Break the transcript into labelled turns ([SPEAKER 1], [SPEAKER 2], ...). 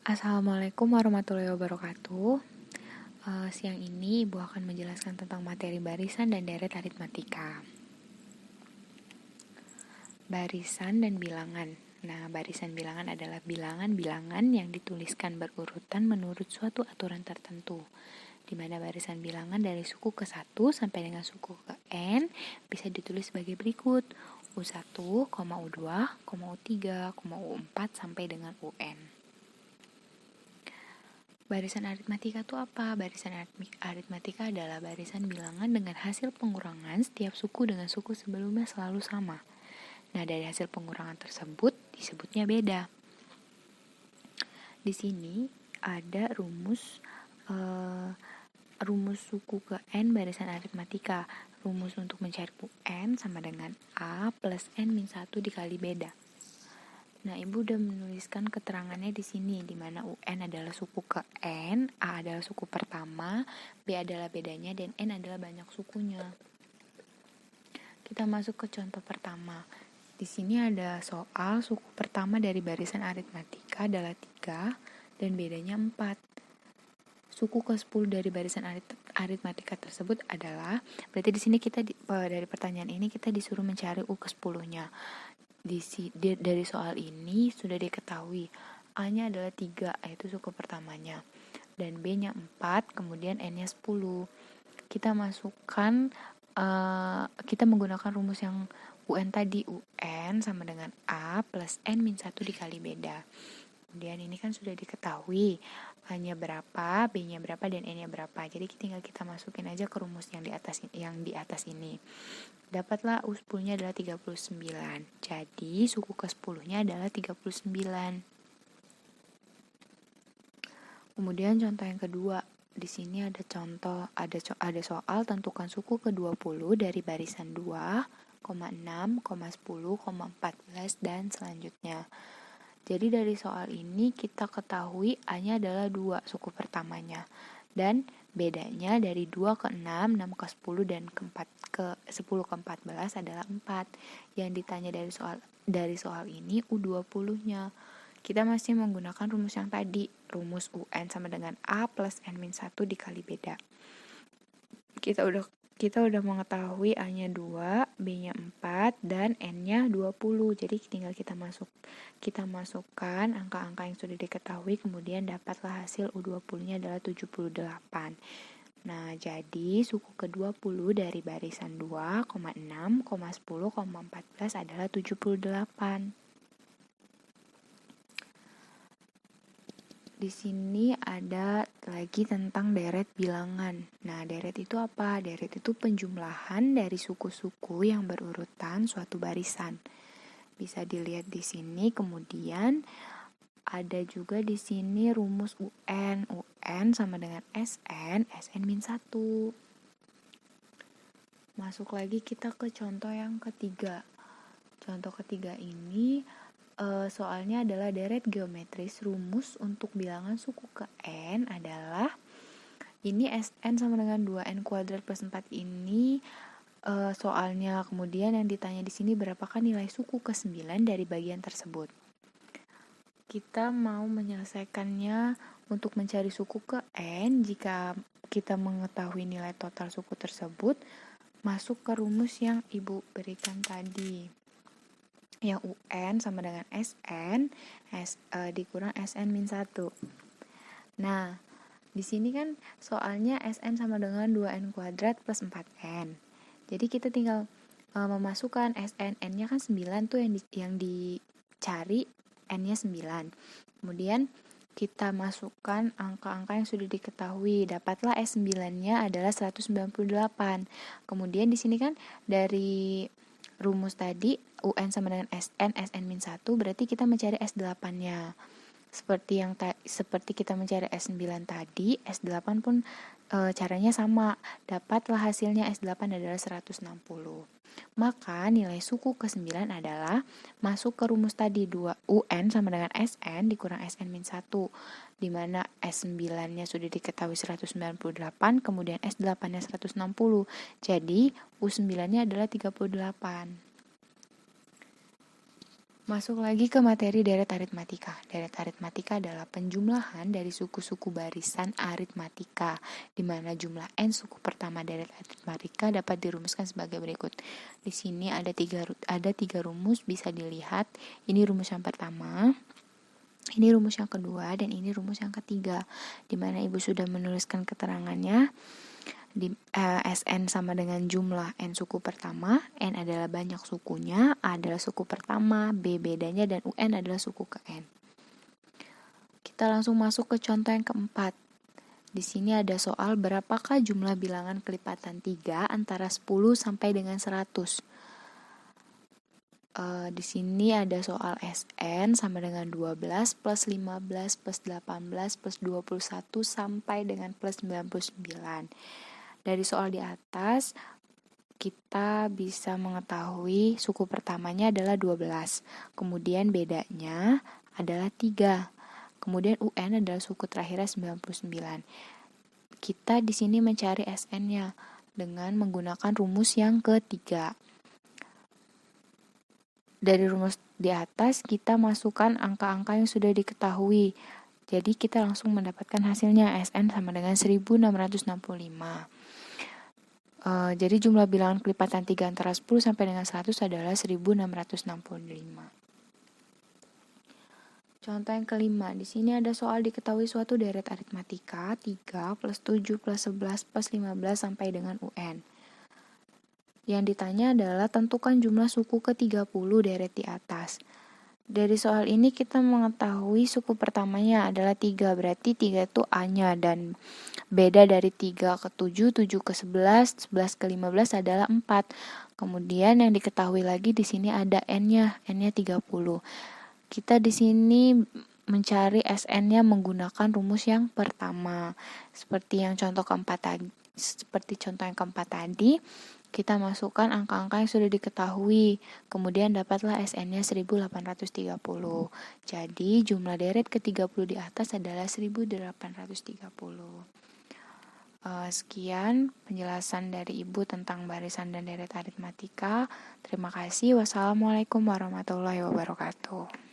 [SPEAKER 1] Assalamualaikum warahmatullahi wabarakatuh. Siang ini Ibu akan menjelaskan tentang materi barisan dan deret aritmatika. Barisan dan bilangan. Nah, barisan bilangan adalah bilangan-bilangan yang dituliskan berurutan menurut suatu aturan tertentu, di mana barisan bilangan dari suku ke 1 sampai dengan suku ke N bisa ditulis sebagai berikut: U1, U2, U3, U4 sampai dengan UN. Barisan aritmatika itu apa? Barisan aritmatika adalah barisan bilangan dengan hasil pengurangan setiap suku dengan suku sebelumnya selalu sama. Nah, dari hasil pengurangan tersebut disebutnya beda. Di sini ada rumus suku ke N barisan aritmatika. Rumus untuk mencari UN sama dengan A plus N min 1 dikali beda. Nah, Ibu udah menuliskan keterangannya di sini, di mana UN adalah suku ke N, A adalah suku pertama, B adalah bedanya, dan N adalah banyak sukunya. Kita masuk ke contoh pertama. Di sini ada soal suku pertama dari barisan aritmatika adalah 3 dan bedanya 4. Suku ke-10 dari barisan aritmatika tersebut adalah, berarti di sini kita dari pertanyaan ini kita disuruh mencari U ke-10-nya. Dari soal ini sudah diketahui A-nya adalah 3, yaitu suku pertamanya, dan B-nya 4, kemudian N-nya 10. Kita masukkan, kita menggunakan rumus yang UN tadi. UN sama dengan A plus N min 1 dikali beda. Kemudian ini kan sudah diketahui A-nya berapa, B-nya berapa, dan N-nya berapa. Jadi tinggal kita masukin aja ke rumus yang di atas ini. Dapatlah U10-nya adalah 39. Jadi suku ke-10-nya adalah 39. Kemudian contoh yang kedua. Di sini ada soal tentukan suku ke-20 dari barisan 2, 6, 10, 14 dan selanjutnya. Jadi dari soal ini kita ketahui A-nya adalah 2 suku pertamanya, dan bedanya dari 2 ke 6, 6 ke 10, dan ke 10 ke 14 adalah 4. Yang ditanya dari soal ini U20-nya. Kita masih menggunakan rumus yang tadi, rumus UN sama dengan A plus N min 1 dikali beda. Kita udah mengetahui A-nya 2, B-nya 4, dan N-nya 20. Jadi tinggal kita masukkan angka-angka yang sudah diketahui, kemudian dapatlah hasil U20-nya adalah 78. Nah, jadi suku ke-20 dari barisan 2, 6, 10, 14 adalah 78. Di sini ada lagi tentang deret bilangan. Nah, deret itu apa? Deret itu penjumlahan dari suku-suku yang berurutan suatu barisan. Bisa dilihat di sini. Kemudian ada juga di sini rumus UN. UN sama dengan SN min 1. Masuk lagi kita ke contoh yang ketiga. Contoh ketiga ini soalnya adalah deret geometris. Rumus untuk bilangan suku ke N adalah, ini Sn sama dengan 2N kuadrat plus 4 ini soalnya. Kemudian yang ditanya di sini berapakah nilai suku ke 9 dari bagian tersebut. Kita mau menyelesaikannya untuk mencari suku ke N. Jika kita mengetahui nilai total suku tersebut, masuk ke rumus yang Ibu berikan tadi, yang UN sama dengan SN dikurang SN min 1. Nah, di sini kan soalnya SN sama dengan 2N kuadrat plus 4N. Jadi kita tinggal memasukkan SN, N-nya kan 9 tuh yang dicari, N-nya 9. Kemudian kita masukkan angka-angka yang sudah diketahui. Dapatlah S9-nya adalah 198. Kemudian di sini kan dari rumus tadi UN sama dengan SN min 1, berarti kita mencari S8-nya. Seperti kita mencari S9 tadi, S8 pun caranya sama. Dapatlah hasilnya S8 adalah 160. Maka nilai suku ke-9 adalah masuk ke rumus tadi, 2 UN sama dengan SN dikurang SN min 1, di mana S9-nya sudah diketahui 198, kemudian S8-nya 160. Jadi U9-nya adalah 38. Masuk lagi ke materi deret aritmatika. Deret aritmatika adalah penjumlahan dari suku-suku barisan aritmatika, di mana jumlah n suku pertama deret aritmatika dapat dirumuskan sebagai berikut. Di sini ada tiga rumus, bisa dilihat. Ini rumus yang pertama, ini rumus yang kedua, dan ini rumus yang ketiga, di mana Ibu sudah menuliskan keterangannya. Sn sama dengan jumlah n suku pertama, n adalah banyak sukunya, A adalah suku pertama, B bedanya, dan UN adalah suku ke n. Kita langsung masuk ke contoh yang keempat. Di sini ada soal berapakah jumlah bilangan kelipatan 3 antara 10 sampai dengan 100. Di sini ada soal Sn sama dengan 12 plus 15 plus 18 plus 21 sampai dengan plus 99. Dari soal di atas, kita bisa mengetahui suku pertamanya adalah 12. Kemudian bedanya adalah 3. Kemudian UN adalah suku terakhirnya 99. Kita di sini mencari SN-nya dengan menggunakan rumus yang ketiga. Dari rumus di atas, kita masukkan angka-angka yang sudah diketahui. Jadi kita langsung mendapatkan hasilnya. SN sama dengan 1665. Jadi jumlah bilangan kelipatan 3 antara 10 sampai dengan 100 adalah 1665. Contoh yang kelima, di sini ada soal diketahui suatu deret aritmatika 3 plus 7 plus 11 plus 15 sampai dengan UN. Yang ditanya adalah tentukan jumlah suku ke-30 deret di atas. Dari soal ini kita mengetahui suku pertamanya adalah 3, berarti 3 itu A-nya, dan beda dari 3 ke 7, 7 ke 11, 11 ke 15 adalah 4. Kemudian yang diketahui lagi di sini ada N-nya 30. Kita di sini mencari SN-nya menggunakan rumus yang pertama. Seperti contoh yang keempat tadi, kita masukkan angka-angka yang sudah diketahui, kemudian dapatlah SN-nya 1830. Jadi jumlah deret ke-30 di atas adalah 1830. Sekian penjelasan dari Ibu tentang barisan dan deret aritmatika. Terima kasih. Wassalamualaikum warahmatullahi wabarakatuh.